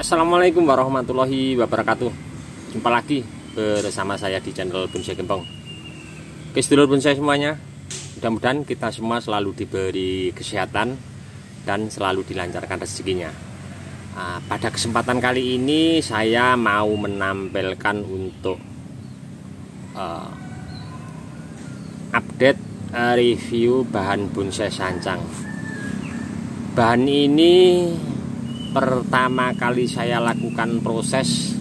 Assalamualaikum warahmatullahi wabarakatuh. Jumpa lagi bersama saya di channel Bonsai Gempong. Oke, sedulur bonsai semuanya, mudah-mudahan kita semua selalu diberi kesehatan dan selalu dilancarkan rezekinya. Pada kesempatan kali ini saya mau menampilkan untuk update review bahan bonsai sancang. Bahan ini pertama kali saya lakukan proses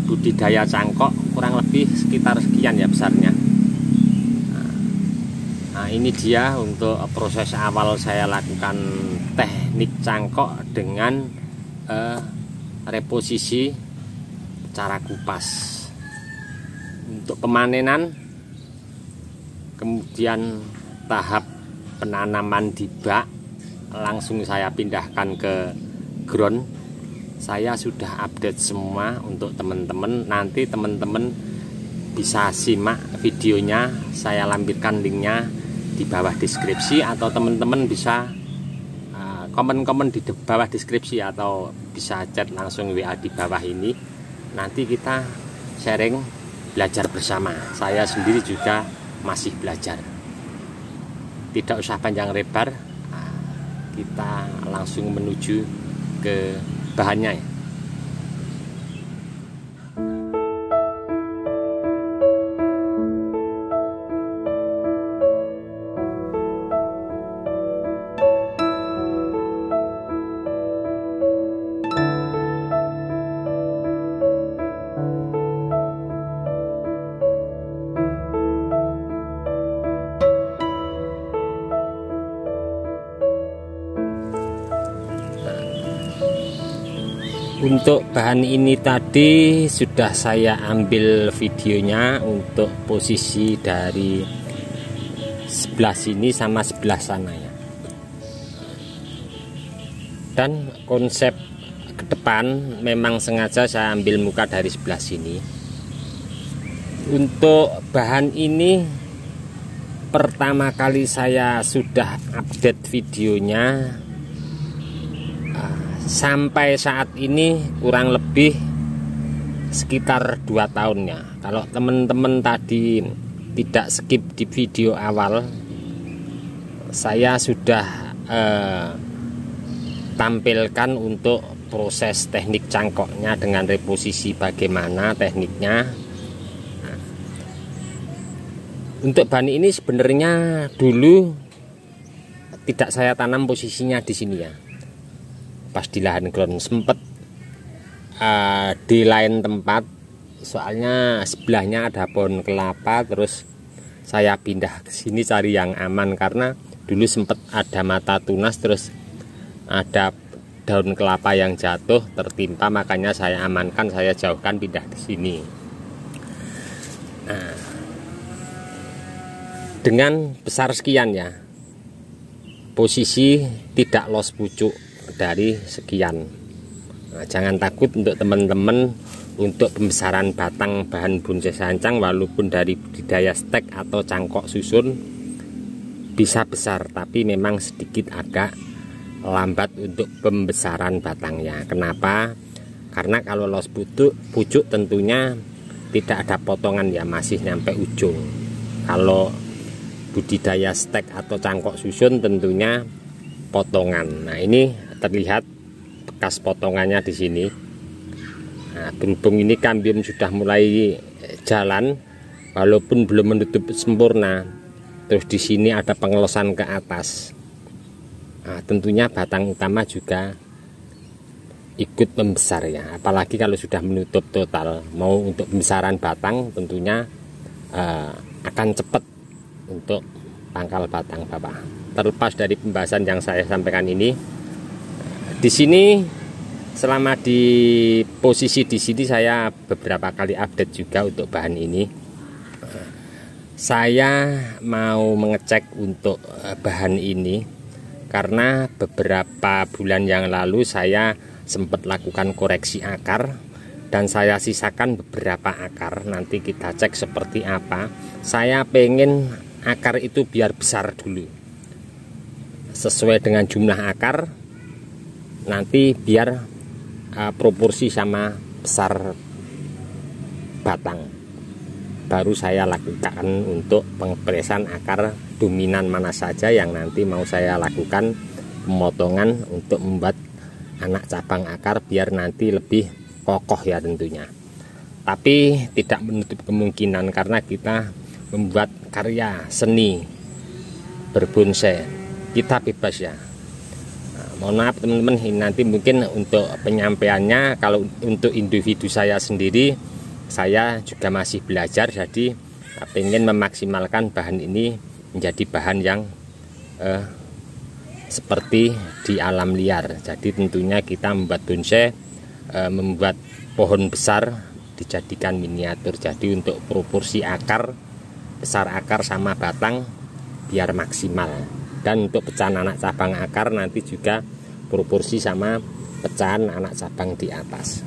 budidaya cangkok kurang lebih sekitar sekian ya besarnya. Nah, ini dia untuk proses awal saya lakukan teknik cangkok dengan reposisi cara kupas. Untuk pemanenan, kemudian tahap penanaman di bak, langsung saya pindahkan ke ground. Saya sudah update semua untuk teman-teman. Nanti teman-teman bisa simak videonya, saya lampirkan linknya di bawah deskripsi, atau teman-teman bisa komen-komen di bawah deskripsi, atau bisa chat langsung WA di bawah ini. Nanti kita sharing, belajar bersama. Saya sendiri juga masih belajar. Tidak usah panjang lebar, kita langsung menuju ke bahannya ya. Untuk bahan ini tadi sudah saya ambil videonya untuk posisi dari sebelah sini sama sebelah sana ya. Dan konsep ke depan memang sengaja saya ambil muka dari sebelah sini. Untuk bahan ini pertama kali saya sudah update videonya. Sampai saat ini kurang lebih sekitar 2 tahun ya. Kalau teman-teman tadi tidak skip di video awal, saya sudah tampilkan untuk proses teknik cangkoknya dengan reposisi bagaimana tekniknya. Untuk bahan ini sebenarnya dulu tidak saya tanam posisinya di sini ya. Pas di lahan ground sempet di lain tempat, soalnya sebelahnya ada pohon kelapa, terus saya pindah ke sini cari yang aman karena dulu sempet ada mata tunas, terus ada daun kelapa yang jatuh tertimpa, makanya saya amankan, saya jauhkan, pindah ke sini. Nah, dengan besar sekian ya, posisi tidak los pucuk dari sekian. Nah, jangan takut untuk teman-teman untuk pembesaran batang bahan bonsai sancang, walaupun dari budidaya stek atau cangkok susun bisa besar, tapi memang sedikit agak lambat untuk pembesaran batangnya. Kenapa? Karena kalau los pucuk tentunya tidak ada potongan ya, masih nyampe ujung. Kalau budidaya stek atau cangkok susun tentunya potongan. Nah, ini terlihat bekas potongannya di sini. Nah, berhubung ini kambium sudah mulai jalan, walaupun belum menutup sempurna, terus di sini ada pengelosan ke atas. Nah, tentunya batang utama juga ikut membesar ya. Apalagi kalau sudah menutup total, mau untuk pembesaran batang tentunya akan cepat untuk pangkal batang Bapak. Terlepas dari pembahasan yang saya sampaikan ini, di sini selama di posisi di sini saya beberapa kali update juga untuk bahan ini. Saya mau mengecek untuk bahan ini karena beberapa bulan yang lalu saya sempat lakukan koreksi akar dan saya sisakan beberapa akar. Nanti kita cek seperti apa. Saya pengen akar itu biar besar dulu, sesuai dengan jumlah akar. Nanti biar proporsi sama besar batang. Baru saya lakukan untuk pengepresan akar dominan mana saja yang nanti mau saya lakukan pemotongan untuk membuat anak cabang akar biar nanti lebih kokoh ya tentunya. Tapi tidak menutup kemungkinan karena kita membuat karya seni berbonsai, kita bebas ya. Mohon maaf teman-teman, ini nanti mungkin untuk penyampaiannya, kalau untuk individu saya sendiri, saya juga masih belajar, jadi ingin memaksimalkan bahan ini menjadi bahan yang seperti di alam liar. Jadi tentunya kita membuat bonsai, membuat pohon besar dijadikan miniatur. Jadi untuk proporsi akar, besar akar sama batang biar maksimal. Dan untuk pecahan anak cabang akar nanti juga proporsi sama pecahan anak cabang di atas.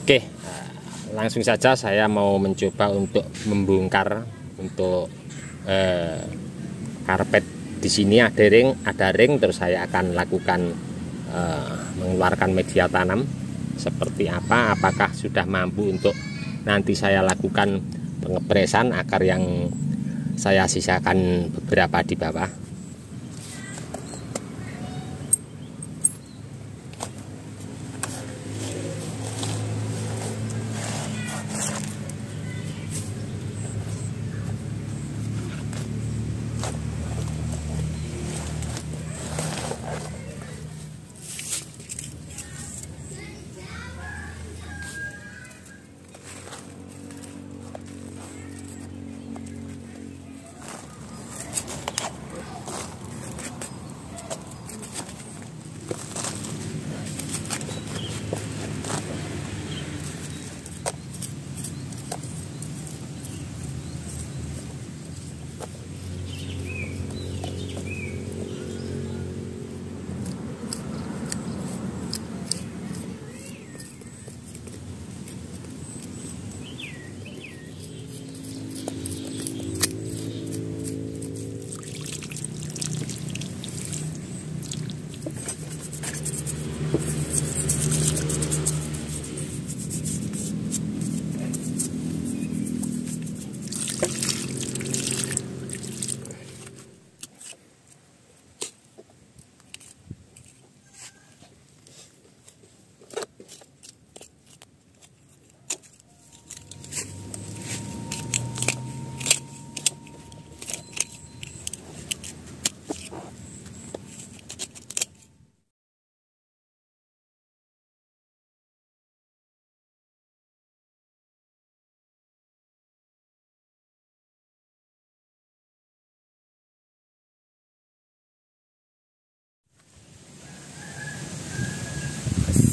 Oke, langsung saja saya mau mencoba untuk membongkar untuk karpet. Di sini ada ring, terus saya akan lakukan mengeluarkan media tanam seperti apa, apakah sudah mampu untuk nanti saya lakukan pengepresan akar yang saya sisakan beberapa di bawah.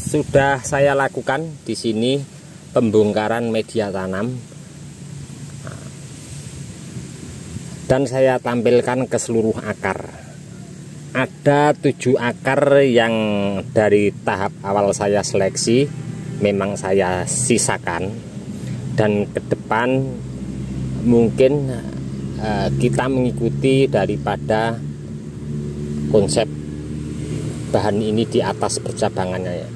Sudah saya lakukan di sini pembongkaran media tanam dan saya tampilkan ke seluruh akar. Ada 7 akar yang dari tahap awal saya seleksi memang saya sisakan, dan ke depan mungkin kita mengikuti daripada konsep bahan ini di atas percabangannya ya.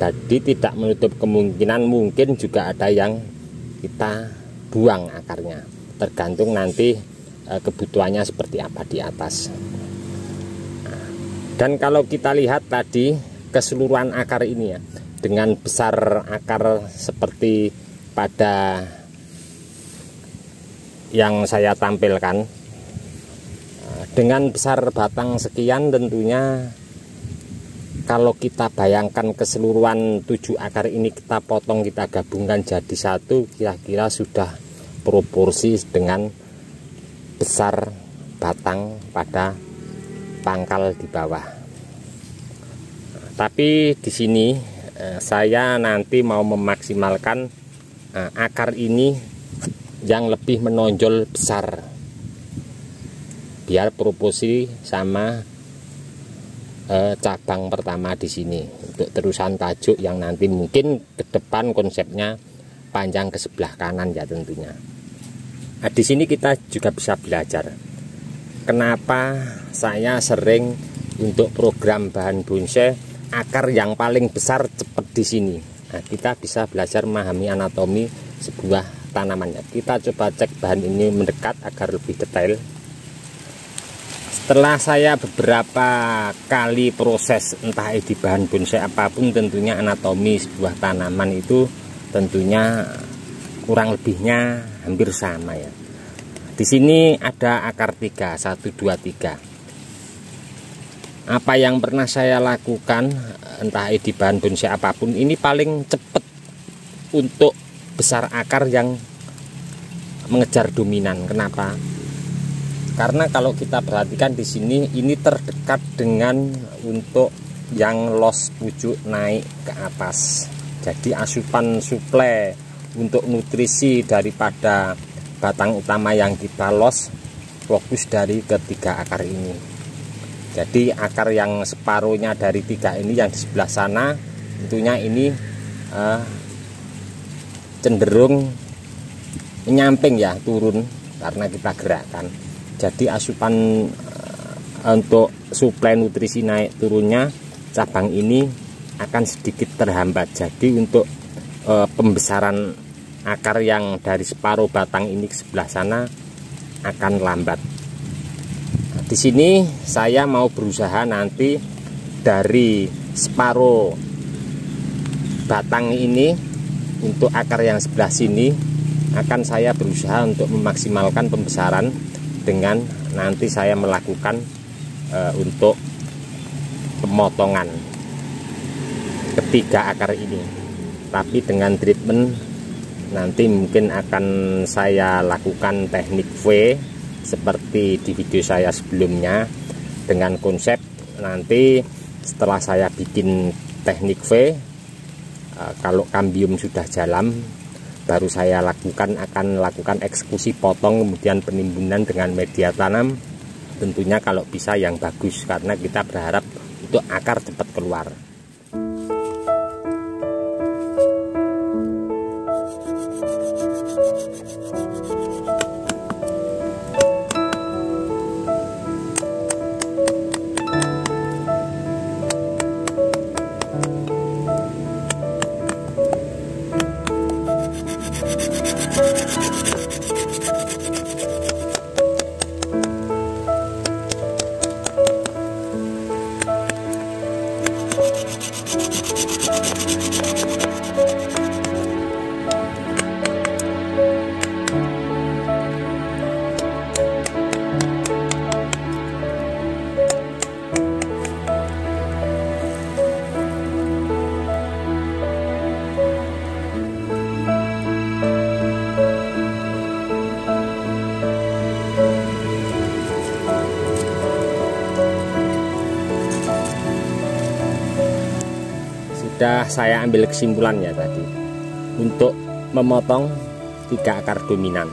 Jadi tidak menutup kemungkinan mungkin juga ada yang kita buang akarnya, tergantung nanti kebutuhannya seperti apa di atas. Dan kalau kita lihat tadi keseluruhan akar ini ya, dengan besar akar seperti pada yang saya tampilkan, dengan besar batang sekian, tentunya kalau kita bayangkan keseluruhan 7 akar ini kita potong, kita gabungkan jadi satu, kira-kira sudah proporsi dengan besar batang pada pangkal di bawah. Tapi di sini saya nanti mau memaksimalkan akar ini yang lebih menonjol besar, biar proporsi sama cabang pertama di sini untuk terusan tajuk yang nanti mungkin ke depan konsepnya panjang ke sebelah kanan ya tentunya. Nah, di sini kita juga bisa belajar kenapa saya sering untuk program bahan bonsai akar yang paling besar cepat di sini. Nah, kita bisa belajar memahami anatomi sebuah tanamannya. Kita coba cek bahan ini mendekat agar lebih detail. Setelah saya beberapa kali proses entah di bahan bonsai apapun, tentunya anatomi sebuah tanaman itu tentunya kurang lebihnya hampir sama ya. Di sini ada akar 3, 1, 2, 3. Apa yang pernah saya lakukan entah di bahan bonsai apapun, ini paling cepat untuk besar akar yang mengejar dominan. Kenapa? Karena kalau kita perhatikan di sini, ini terdekat dengan untuk yang los pucuk naik ke atas. Jadi asupan suplai untuk nutrisi daripada batang utama yang kita los fokus dari ketiga akar ini. Jadi akar yang separuhnya dari 3 ini yang di sebelah sana, tentunya ini cenderung menyamping ya, turun karena kita gerakkan. Jadi asupan untuk suplai nutrisi naik turunnya cabang ini akan sedikit terhambat. Jadi untuk pembesaran akar yang dari separuh batang ini ke sebelah sana akan lambat. Nah, di sini saya mau berusaha nanti dari separuh batang ini untuk akar yang sebelah sini akan saya berusaha untuk memaksimalkan pembesaran dengan nanti saya melakukan untuk pemotongan ketiga akar ini, tapi dengan treatment nanti mungkin akan saya lakukan teknik V seperti di video saya sebelumnya, dengan konsep nanti setelah saya bikin teknik V, kalau kambium sudah jalan baru saya akan lakukan eksekusi potong, kemudian penimbunan dengan media tanam, tentunya kalau bisa yang bagus karena kita berharap untuk akar cepat keluar. Sudah saya ambil kesimpulannya tadi untuk memotong 3 akar dominan,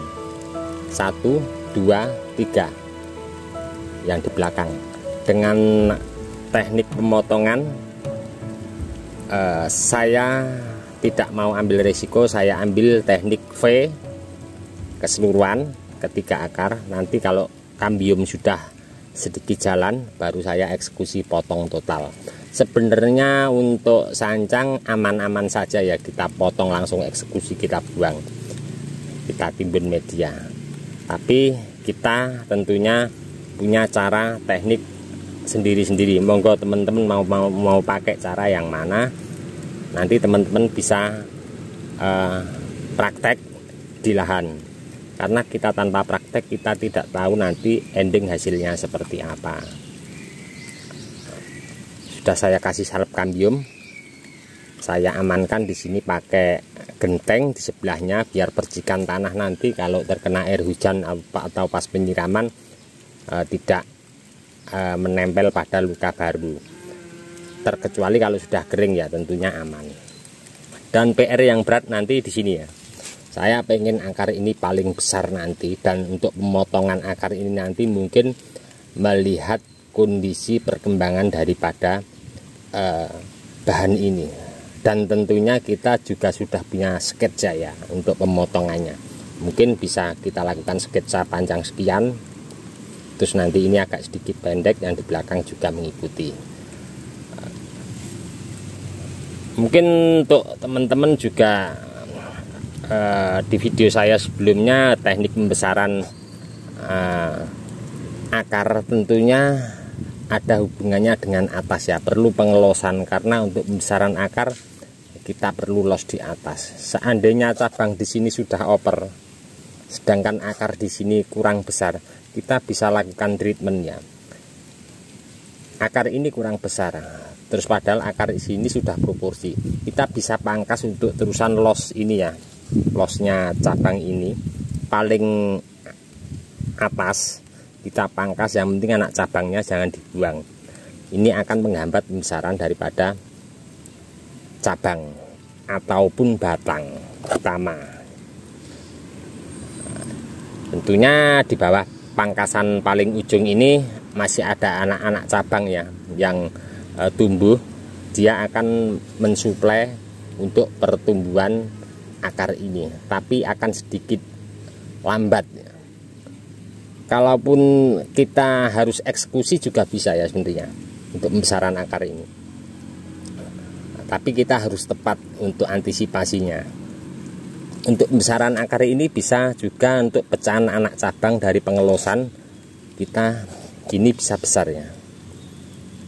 1, 2, 3 yang di belakang. Dengan teknik pemotongan saya tidak mau ambil resiko, saya ambil teknik V keseluruhan ketiga akar. Nanti kalau kambium sudah sedikit jalan baru saya eksekusi potong total. Sebenarnya untuk sancang aman-aman saja ya, kita potong langsung eksekusi, kita buang, kita timbun media. Tapi kita tentunya punya cara teknik sendiri-sendiri. Monggo teman-teman mau pakai cara yang mana, nanti teman-teman bisa praktek di lahan. Karena kita tanpa praktek kita tidak tahu nanti ending hasilnya seperti apa. Sudah saya kasih salep kambium, saya amankan di sini pakai genteng di sebelahnya biar percikan tanah nanti kalau terkena air hujan atau pas penyiraman tidak menempel pada luka baru. Terkecuali kalau sudah kering ya tentunya aman. Dan PR yang berat nanti di sini ya. Saya pengen akar ini paling besar nanti, dan untuk pemotongan akar ini nanti mungkin melihat kondisi perkembangan daripada bahan ini, dan tentunya kita juga sudah punya sketsa ya untuk pemotongannya. Mungkin bisa kita lakukan sketsa panjang sekian, terus nanti ini agak sedikit pendek, yang di belakang juga mengikuti. Mungkin untuk teman-teman juga di video saya sebelumnya teknik pembesaran akar tentunya ada hubungannya dengan atas ya, perlu pengelosan karena untuk pembesaran akar kita perlu los di atas. Seandainya cabang di sini sudah oper, sedangkan akar di sini kurang besar, kita bisa lakukan treatmentnya. Akar ini kurang besar, terus padahal akar di sini sudah proporsi, kita bisa pangkas untuk terusan los ini ya, losnya cabang ini paling atas kita pangkas, yang penting anak cabangnya jangan dibuang. Ini akan menghambat pembesaran daripada cabang ataupun batang utama. Tentunya di bawah pangkasan paling ujung ini masih ada anak-anak cabang ya yang tumbuh, dia akan mensuplai untuk pertumbuhan akar ini, tapi akan sedikit lambat. Kalaupun kita harus eksekusi juga bisa ya sebenarnya untuk pembesaran akar ini, tapi kita harus tepat untuk antisipasinya. Untuk pembesaran akar ini bisa juga untuk pecahan anak cabang dari pengelosan kita, ini bisa besar ya.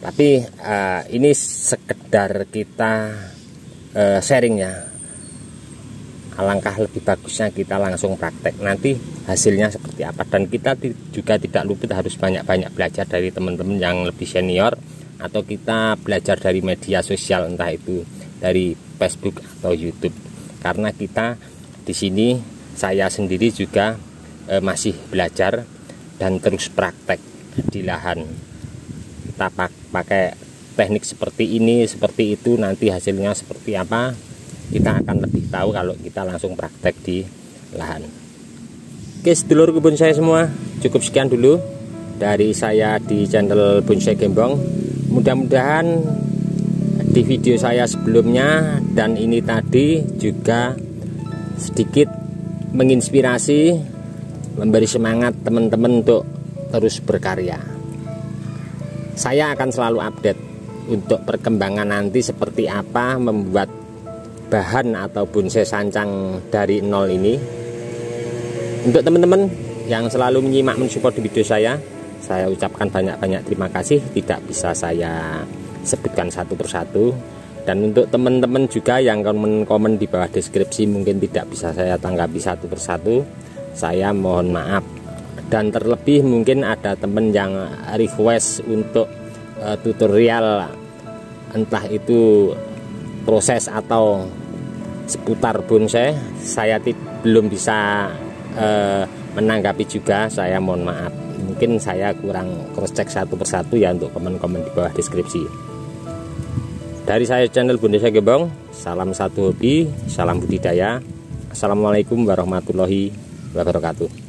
Tapi ini sekedar kita sharing ya. Alangkah lebih bagusnya kita langsung praktek, nanti hasilnya seperti apa. Dan kita juga tidak luput harus banyak-banyak belajar dari teman-teman yang lebih senior, atau kita belajar dari media sosial, entah itu dari Facebook atau YouTube. Karena kita di sini, saya sendiri juga masih belajar dan terus praktek di lahan. Kita pakai teknik seperti ini, seperti itu, nanti hasilnya seperti apa kita akan lebih tahu kalau kita langsung praktek di lahan. Oke, sedulur kebun saya semua, cukup sekian dulu dari saya di channel Bonsai Gembong. Mudah-mudahan di video saya sebelumnya dan ini tadi juga sedikit menginspirasi, memberi semangat teman-teman untuk terus berkarya. Saya akan selalu update untuk perkembangan nanti seperti apa membuat bahan atau bonsai sancang dari nol ini. Untuk teman-teman yang selalu menyimak mensupport di video saya ucapkan banyak-banyak terima kasih, tidak bisa saya sebutkan satu persatu. Dan untuk teman-teman juga yang komen-komen di bawah deskripsi mungkin tidak bisa saya tanggapi satu persatu, saya mohon maaf. Dan terlebih mungkin ada teman yang request untuk tutorial, entah itu proses atau seputar bonsai, saya belum bisa menanggapi juga, saya mohon maaf. Mungkin saya kurang cross check satu persatu ya untuk komen-komen di bawah deskripsi. Dari saya channel Bonsai Gembong, salam satu hobi, salam budidaya. Assalamualaikum warahmatullahi wabarakatuh.